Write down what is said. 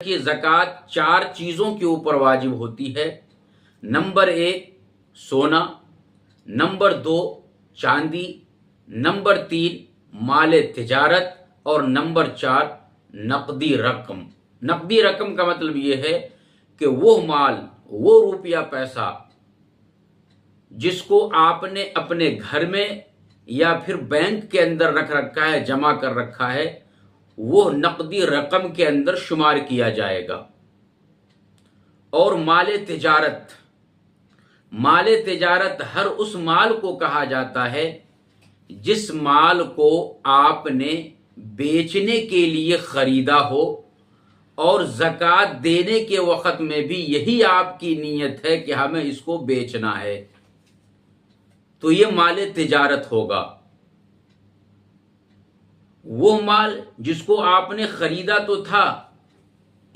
کہ زکوٰۃ 4 چیزوں کے اوپر واجب ہوتی ہے۔ نمبر 1 سونا، نمبر 2 چاندی، نمبر 3 مال تجارت، اور نمبر 4 نقدی رقم۔ نقدی رقم کا مطلب یہ ہے کہ وہ مال، وہ روپیہ پیسہ جس کو آپ نے اپنے گھر میں یا پھر بینک کے اندر رکھ رکھا ہے، جمع کر رکھا ہے، وہ نقدی رقم کے اندر شمار کیا جائے گا۔ اور مال تجارت، مال تجارت ہر اس مال کو کہا جاتا ہے جس مال کو آپ نے بیچنے کے لیے خریدا ہو اور زکوٰۃ دینے کے وقت میں بھی یہی آپ کی نیت ہے کہ ہمیں اس کو بیچنا ہے، تو یہ مال تجارت ہوگا۔ وہ مال جس کو آپ نے خریدا تو تھا